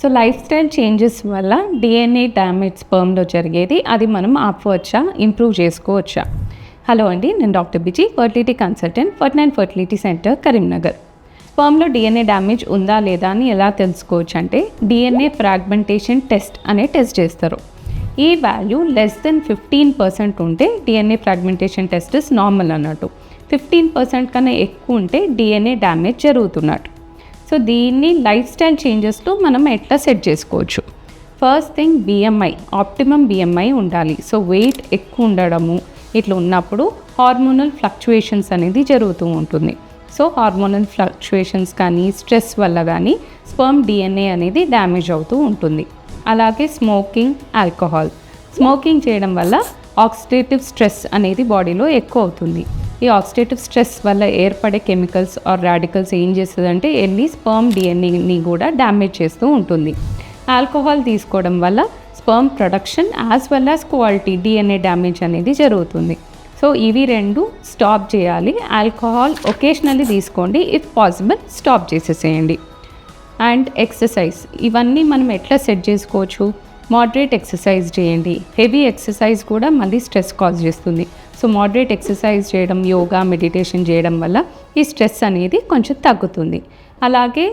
So life style changes వల్ల DNA damage స్పర్మ్లో జరిగేది అది మనం ఆపవచ్చా, ఇంప్రూవ్ చేసుకోవచ్చా? హలో అండి, నేను డాక్టర్ బిజీ, fertility consultant, 49 fertility centre, Karimnagar. స్పర్మ్లో డిఎన్ఏ డ్యామేజ్ ఉందా లేదా అని ఎలా తెలుసుకోవచ్చు అంటే డిఎన్ఏ ఫ్రాగ్మెంటేషన్ టెస్ట్ అనే టెస్ట్ చేస్తారు. ఈ వాల్యూ లెస్ దెన్ 15% ఉంటే DNA fragmentation test is normal అన్నట్టు. 15% కన్నా ఎక్కువ ఉంటే డిఎన్ఏ డ్యామేజ్ జరుగుతున్నట్టు. సో దీన్ని లైఫ్ స్టైల్ చేంజెస్తో మనం ఎట్లా సెట్ చేసుకోవచ్చు? First thing BMI, optimum BMI ఉండాలి. సో వెయిట్ ఎక్కువ ఉండడము ఇట్లా ఉన్నప్పుడు హార్మోనల్ ఫ్లక్చుయేషన్స్ అనేది జరుగుతూ ఉంటుంది. సో హార్మోనల్ ఫ్లక్చుయేషన్స్ కానీ స్ట్రెస్ వల్ల కానీ స్పర్మ్ డిఎన్ఏ అనేది డ్యామేజ్ అవుతూ ఉంటుంది. అలాగే స్మోకింగ్, ఆల్కహాల్. స్మోకింగ్ చేయడం వల్ల ఆక్సిడేటివ్ స్ట్రెస్ అనేది బాడీలో ఎక్కువ అవుతుంది. ఈ ఆక్సిడేటివ్ స్ట్రెస్ వల్ల ఏర్పడే కెమికల్స్ ఆర్ రాడికల్స్ ఏం చేస్తుందంటే వెళ్ళి స్పర్మ్ డిఎన్ఏని కూడా డ్యామేజ్ చేస్తూ ఉంటుంది. ఆల్కహాల్ తీసుకోవడం వల్ల sperm production as well as quality DNA damage అనేది జరుగుతుంది. సో ఇవి రెండు స్టాప్ చేయాలి. ఆల్కహాల్ ఒకేషనల్లీ తీసుకోండి, ఇఫ్ పాసిబుల్ స్టాప్ చేసేసేయండి. అండ్ ఎక్సర్సైజ్, ఇవన్నీ మనం ఎట్లా సెట్ చేసుకోవచ్చు? మోడరేట్ ఎక్సర్సైజ్ చేయండి. హెవీ ఎక్సర్సైజ్ కూడా మళ్ళీ స్ట్రెస్ కాజ్ చేస్తుంది. సో మోడరేట్ ఎక్సర్సైజ్ చేయడం, యోగా, మెడిటేషన్ చేయడం వల్ల ఈ స్ట్రెస్ అనేది కొంచెం తగ్గుతుంది. అలాగే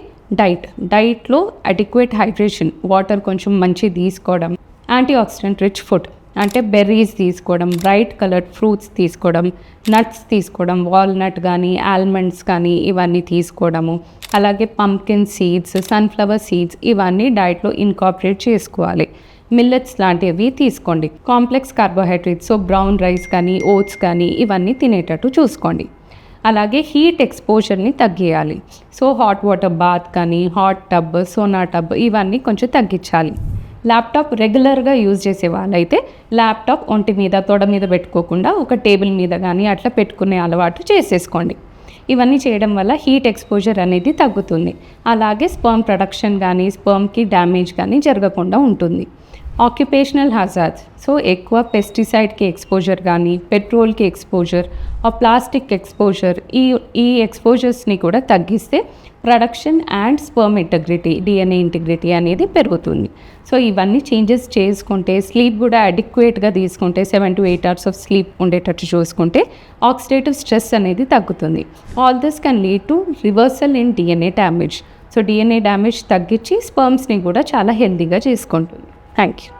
డైట్లో అడిక్వేట్ హైడ్రేషన్, వాటర్ కొంచెం మంచి తీసుకోవడం, యాంటీ ఆక్సిడెంట్ రిచ్ ఫుడ్ అంటే బెర్రీస్ తీసుకోవడం, బ్రైట్ కలర్డ్ ఫ్రూట్స్ తీసుకోవడం, నట్స్ తీసుకోవడం, వాల్నట్ కానీ ఆల్మండ్స్ కానీ ఇవన్నీ తీసుకోవడము, అలాగే పంప్కిన్ సీడ్స్, సన్ఫ్లవర్ సీడ్స్ ఇవన్నీ డైట్లో ఇన్కార్పొరేట్ చేసుకోవాలి. మిల్లెట్స్ లాంటివి తీసుకోండి. Complex carbohydrates, so brown rice కానీ ఓట్స్ కానీ ఇవన్నీ తినేటట్టు చూసుకోండి. అలాగే హీట్ ఎక్స్పోజర్ని తగ్గియాలి. సో హాట్ వాటర్ బాత్ కానీ హాట్ టబ్, సోనా టబ్ ఇవన్నీ కొంచెం తగ్గించాలి. ల్యాప్టాప్ రెగ్యులర్గా యూజ్ చేసే వాళ్ళైతే ల్యాప్టాప్ ఒంటి మీద, తొడ మీద పెట్టుకోకుండా ఒక టేబుల్ మీద కానీ అట్లా పెట్టుకునే అలవాటు చేసేసుకోండి. ఇవన్నీ చేయడం వల్ల హీట్ ఎక్స్పోజర్ అనేది తగ్గుతుంది. అలాగే స్పర్మ్ ప్రొడక్షన్ కానీ స్పర్మ్కి డ్యామేజ్ కానీ జరగకుండా ఉంటుంది. ఆక్యుపేషనల్ హజార్డ్స్, సో ఎక్కువ పెస్టిసైడ్కి ఎక్స్పోజర్ కానీ పెట్రోల్కి ఎక్స్పోజర్ ప్లాస్టిక్ ఎక్స్పోజర్ ఈ ఎక్స్పోజర్స్ని కూడా తగ్గిస్తే production and sperm integrity, DNA integrity అనేది పెరుగుతుంది. సో ఇవన్నీ చేంజెస్ చేసుకుంటే, స్లీప్ కూడా అడిక్వేట్గా తీసుకుంటే 7 to 8 hours ఆఫ్ స్లీప్ ఉండేటట్టు చూసుకుంటే ఆక్సిడేటివ్ స్ట్రెస్ అనేది తగ్గుతుంది. All this can lead to reversal in DNA damage. So DNA damage తగ్గించి స్పర్మ్స్ని కూడా చాలా హెల్తీగా చేసుకుంటుంది. Thank you.